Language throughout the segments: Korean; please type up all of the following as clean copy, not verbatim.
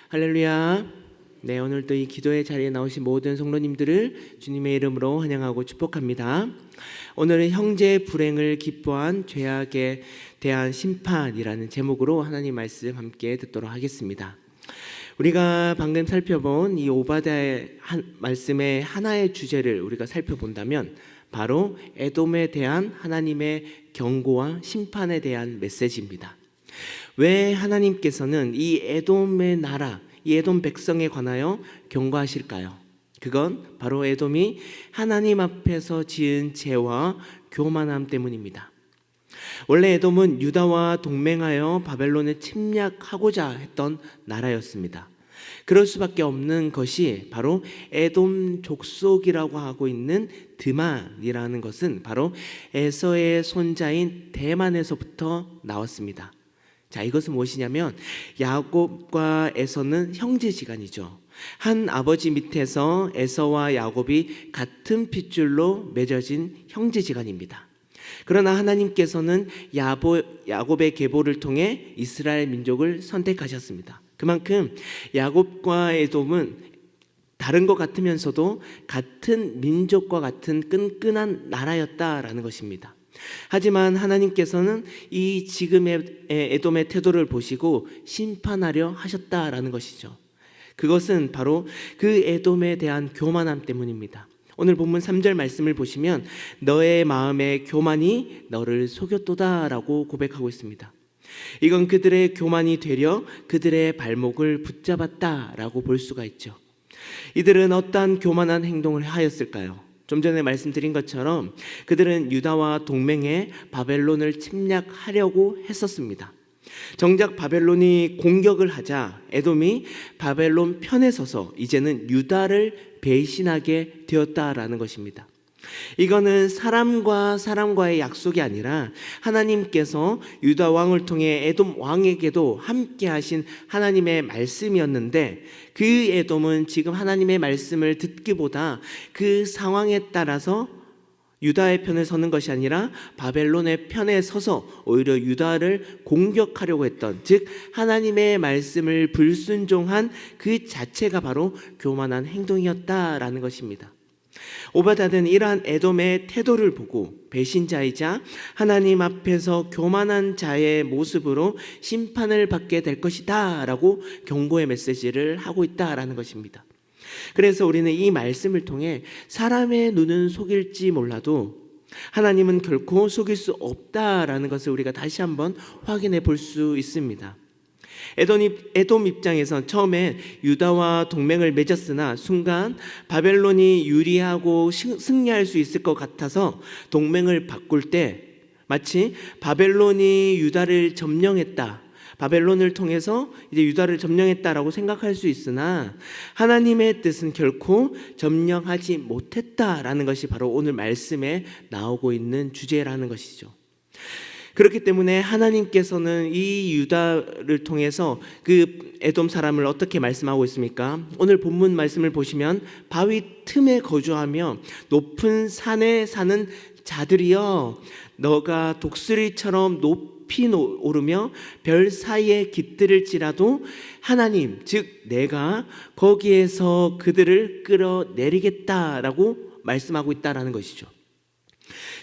할렐루야. 네, 오늘도 이 기도의 자리에 나오신 모든 성도님들을 주님의 이름으로 환영하고 축복합니다. 오늘은 형제의 불행을 기뻐한 죄악에 대한 심판이라는 제목으로 하나님 말씀 함께 듣도록 하겠습니다. 우리가 방금 살펴본 이 오바댜의 말씀의 하나의 주제를 우리가 살펴본다면 바로 에돔에 대한 하나님의 경고와 심판에 대한 메시지입니다. 왜 하나님께서는 이 에돔의 나라, 이 에돔 백성에 관하여 경고하실까요? 그건 바로 에돔이 하나님 앞에서 지은 죄와 교만함 때문입니다. 원래 에돔은 유다와 동맹하여 바벨론을 침략하고자 했던 나라였습니다. 그럴 수밖에 없는 것이 바로 에돔 족속이라고 하고 있는 드만이라는 것은 바로 에서의 손자인 대만에서부터 나왔습니다. 자, 이것은 무엇이냐면 야곱과 에서는 형제지간이죠. 한 아버지 밑에서 에서와 야곱이 같은 핏줄로 맺어진 형제지간입니다. 그러나 하나님께서는 야곱의 계보를 통해 이스라엘 민족을 선택하셨습니다. 그만큼 야곱과 에돔은 다른 것 같으면서도 같은 민족과 같은 끈끈한 나라였다라는 것입니다. 하지만 하나님께서는 이 지금의 에돔의 태도를 보시고 심판하려 하셨다라는 것이죠. 그것은 바로 그 에돔에 대한 교만함 때문입니다. 오늘 본문 3절 말씀을 보시면 너의 마음의 교만이 너를 속였도다라고 고백하고 있습니다. 이건 그들의 교만이 되려 그들의 발목을 붙잡았다라고 볼 수가 있죠. 이들은 어떠한 교만한 행동을 하였을까요? 좀 전에 말씀드린 것처럼 그들은 유다와 동맹해 바벨론을 침략하려고 했었습니다. 정작 바벨론이 공격을 하자 에돔이 바벨론 편에 서서 이제는 유다를 배신하게 되었다라는 것입니다. 이거는 사람과 사람과의 약속이 아니라 하나님께서 유다 왕을 통해 에돔 왕에게도 함께 하신 하나님의 말씀이었는데 그 에돔은 지금 하나님의 말씀을 듣기보다 그 상황에 따라서 유다의 편에 서는 것이 아니라 바벨론의 편에 서서 오히려 유다를 공격하려고 했던, 즉 하나님의 말씀을 불순종한 그 자체가 바로 교만한 행동이었다라는 것입니다. 오바댜는 이러한 에돔의 태도를 보고 배신자이자 하나님 앞에서 교만한 자의 모습으로 심판을 받게 될 것이다 라고 경고의 메시지를 하고 있다라는 것입니다. 그래서 우리는 이 말씀을 통해 사람의 눈은 속일지 몰라도 하나님은 결코 속일 수 없다라는 것을 우리가 다시 한번 확인해 볼 수 있습니다. 에돔 입장에선 처음에 유다와 동맹을 맺었으나 순간 바벨론이 유리하고 승리할 수 있을 것 같아서 동맹을 바꿀 때 마치 바벨론이 유다를 점령했다, 바벨론을 통해서 이제 유다를 점령했다라고 생각할 수 있으나 하나님의 뜻은 결코 점령하지 못했다라는 것이 바로 오늘 말씀에 나오고 있는 주제라는 것이죠. 그렇기 때문에 하나님께서는 이 유다를 통해서 그 에돔 사람을 어떻게 말씀하고 있습니까? 오늘 본문 말씀을 보시면 바위 틈에 거주하며 높은 산에 사는 자들이여 너가 독수리처럼 높이 오르며 별 사이에 깃들을지라도 하나님 즉 내가 거기에서 그들을 끌어내리겠다라고 말씀하고 있다라는 것이죠.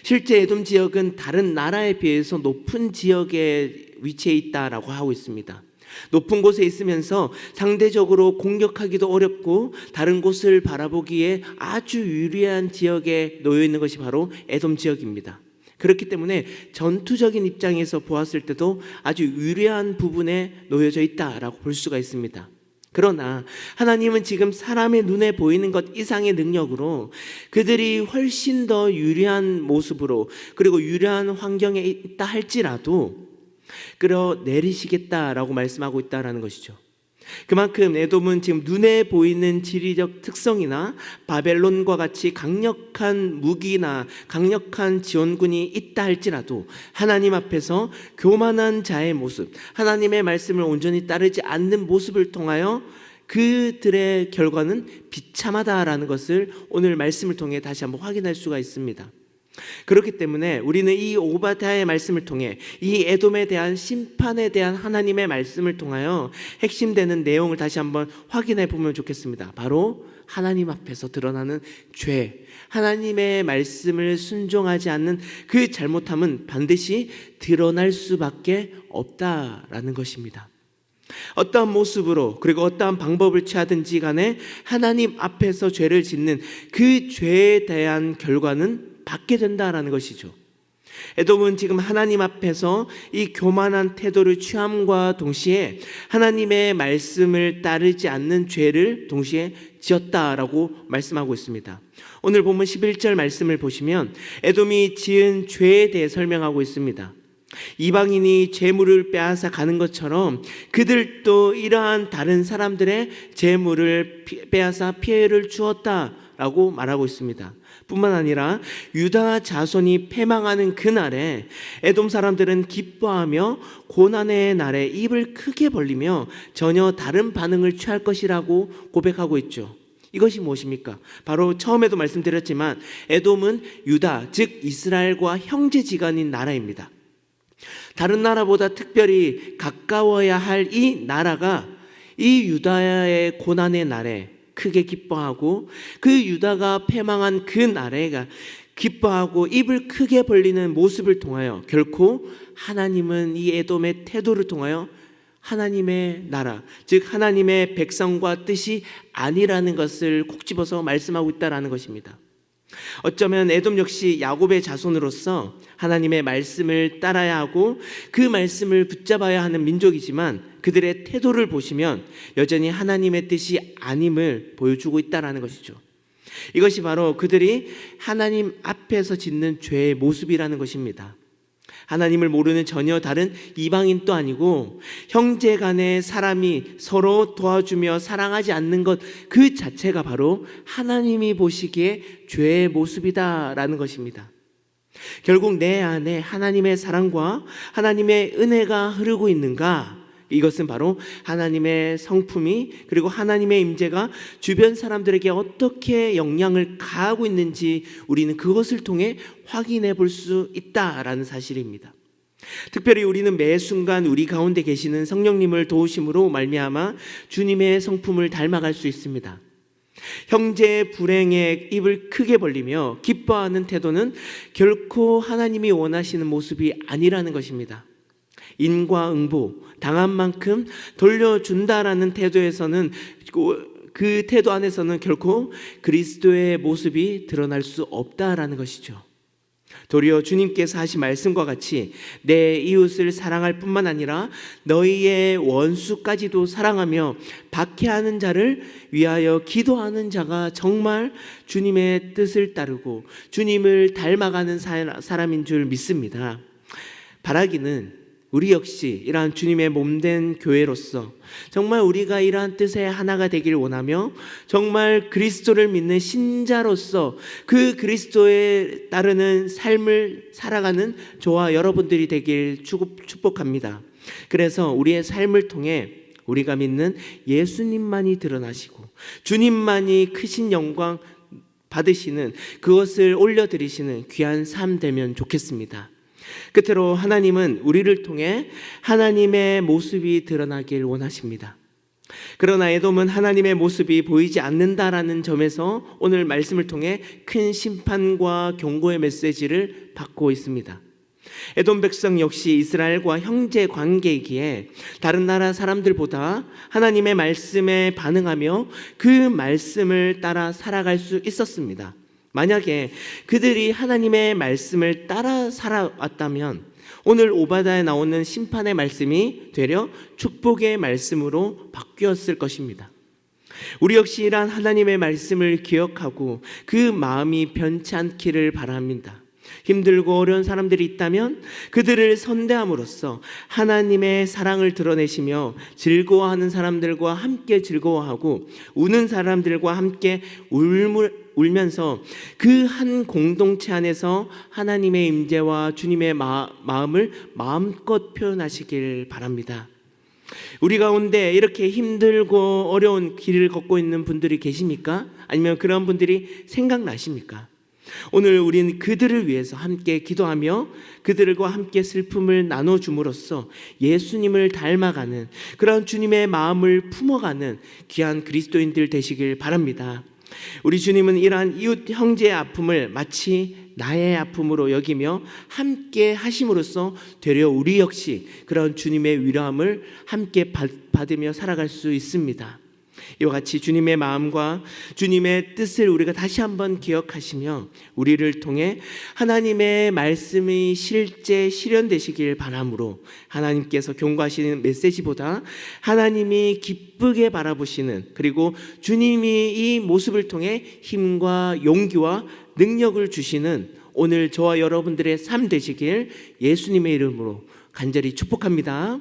실제 에돔 지역은 다른 나라에 비해서 높은 지역에 위치해 있다라고 하고 있습니다. 높은 곳에 있으면서 상대적으로 공격하기도 어렵고 다른 곳을 바라보기에 아주 유리한 지역에 놓여 있는 것이 바로 에돔 지역입니다. 그렇기 때문에 전투적인 입장에서 보았을 때도 아주 유리한 부분에 놓여져 있다라고 볼 수가 있습니다. 그러나 하나님은 지금 사람의 눈에 보이는 것 이상의 능력으로 그들이 훨씬 더 유리한 모습으로 그리고 유리한 환경에 있다 할지라도 끌어내리시겠다라고 말씀하고 있다는 것이죠. 그만큼 에돔은 지금 눈에 보이는 지리적 특성이나 바벨론과 같이 강력한 무기나 강력한 지원군이 있다 할지라도 하나님 앞에서 교만한 자의 모습, 하나님의 말씀을 온전히 따르지 않는 모습을 통하여 그들의 결과는 비참하다라는 것을 오늘 말씀을 통해 다시 한번 확인할 수가 있습니다. 그렇기 때문에 우리는 이 오바댜의 말씀을 통해 이 에돔에 대한 심판에 대한 하나님의 말씀을 통하여 핵심되는 내용을 다시 한번 확인해 보면 좋겠습니다. 바로 하나님 앞에서 드러나는 죄, 하나님의 말씀을 순종하지 않는 그 잘못함은 반드시 드러날 수밖에 없다라는 것입니다. 어떠한 모습으로 그리고 어떠한 방법을 취하든지 간에 하나님 앞에서 죄를 짓는 그 죄에 대한 결과는 받게 된다라는 것이죠. 에돔은 지금 하나님 앞에서 이 교만한 태도를 취함과 동시에 하나님의 말씀을 따르지 않는 죄를 동시에 지었다라고 말씀하고 있습니다. 오늘 본문 11절 말씀을 보시면 에돔이 지은 죄에 대해 설명하고 있습니다. 이방인이 재물을 빼앗아 가는 것처럼 그들도 이러한 다른 사람들의 재물을 빼앗아 피해를 주었다라고 말하고 있습니다. 뿐만 아니라 유다 자손이 패망하는 그날에 에돔 사람들은 기뻐하며 고난의 날에 입을 크게 벌리며 전혀 다른 반응을 취할 것이라고 고백하고 있죠. 이것이 무엇입니까? 바로 처음에도 말씀드렸지만 에돔은 유다, 즉 이스라엘과 형제지간인 나라입니다. 다른 나라보다 특별히 가까워야 할 이 나라가 이 유다의 고난의 날에 크게 기뻐하고 그 유다가 패망한 그 날에가 기뻐하고 입을 크게 벌리는 모습을 통하여 결코 하나님은 이 에돔의 태도를 통하여 하나님의 나라, 즉 하나님의 백성과 뜻이 아니라는 것을 콕 집어서 말씀하고 있다는 것입니다. 어쩌면 에돔 역시 야곱의 자손으로서 하나님의 말씀을 따라야 하고 그 말씀을 붙잡아야 하는 민족이지만 그들의 태도를 보시면 여전히 하나님의 뜻이 아님을 보여주고 있다는 것이죠. 이것이 바로 그들이 하나님 앞에서 짓는 죄의 모습이라는 것입니다. 하나님을 모르는 전혀 다른 이방인도 아니고 형제 간의 사람이 서로 도와주며 사랑하지 않는 것 그 자체가 바로 하나님이 보시기에 죄의 모습이다라는 것입니다. 결국 내 안에 하나님의 사랑과 하나님의 은혜가 흐르고 있는가? 이것은 바로 하나님의 성품이 그리고 하나님의 임재가 주변 사람들에게 어떻게 영향을 가하고 있는지 우리는 그것을 통해 확인해 볼 수 있다라는 사실입니다. 특별히 우리는 매 순간 우리 가운데 계시는 성령님을 도우심으로 말미암아 주님의 성품을 닮아갈 수 있습니다. 형제의 불행에 입을 크게 벌리며 기뻐하는 태도는 결코 하나님이 원하시는 모습이 아니라는 것입니다. 인과응보, 당한 만큼 돌려준다라는 태도에서는 그 태도 안에서는 결코 그리스도의 모습이 드러날 수 없다라는 것이죠. 도리어 주님께서 하신 말씀과 같이 내 이웃을 사랑할 뿐만 아니라 너희의 원수까지도 사랑하며 박해하는 자를 위하여 기도하는 자가 정말 주님의 뜻을 따르고 주님을 닮아가는 사람인 줄 믿습니다. 바라기는 우리 역시 이러한 주님의 몸된 교회로서 정말 우리가 이러한 뜻의 하나가 되길 원하며 정말 그리스도를 믿는 신자로서 그 그리스도에 따르는 삶을 살아가는 저와 여러분들이 되길 축복합니다. 그래서 우리의 삶을 통해 우리가 믿는 예수님만이 드러나시고 주님만이 크신 영광 받으시는 그것을 올려드리시는 귀한 삶 되면 좋겠습니다. 끝으로 하나님은 우리를 통해 하나님의 모습이 드러나길 원하십니다. 그러나 에돔은 하나님의 모습이 보이지 않는다라는 점에서 오늘 말씀을 통해 큰 심판과 경고의 메시지를 받고 있습니다. 에돔 백성 역시 이스라엘과 형제 관계이기에 다른 나라 사람들보다 하나님의 말씀에 반응하며 그 말씀을 따라 살아갈 수 있었습니다. 만약에 그들이 하나님의 말씀을 따라 살아왔다면 오늘 오바댜에 나오는 심판의 말씀이 되려 축복의 말씀으로 바뀌었을 것입니다. 우리 역시 이러한 하나님의 말씀을 기억하고 그 마음이 변치 않기를 바랍니다. 힘들고 어려운 사람들이 있다면 그들을 선대함으로써 하나님의 사랑을 드러내시며 즐거워하는 사람들과 함께 즐거워하고 우는 사람들과 함께 울면서 그 한 공동체 안에서 하나님의 임재와 주님의 마음을 마음껏 표현하시길 바랍니다. 우리 가운데 이렇게 힘들고 어려운 길을 걷고 있는 분들이 계십니까? 아니면 그런 분들이 생각나십니까? 오늘 우리는 그들을 위해서 함께 기도하며 그들과 함께 슬픔을 나눠줌으로써 예수님을 닮아가는 그런 주님의 마음을 품어가는 귀한 그리스도인들 되시길 바랍니다. 우리 주님은 이러한 이웃 형제의 아픔을 마치 나의 아픔으로 여기며 함께 하심으로써 되려 우리 역시 그런 주님의 위로함을 함께 받으며 살아갈 수 있습니다. 이와 같이 주님의 마음과 주님의 뜻을 우리가 다시 한번 기억하시며 우리를 통해 하나님의 말씀이 실제 실현되시길 바라므로 하나님께서 경고하시는 메시지보다 하나님이 기쁘게 바라보시는, 그리고 주님이 이 모습을 통해 힘과 용기와 능력을 주시는 오늘 저와 여러분들의 삶 되시길 예수님의 이름으로 간절히 축복합니다.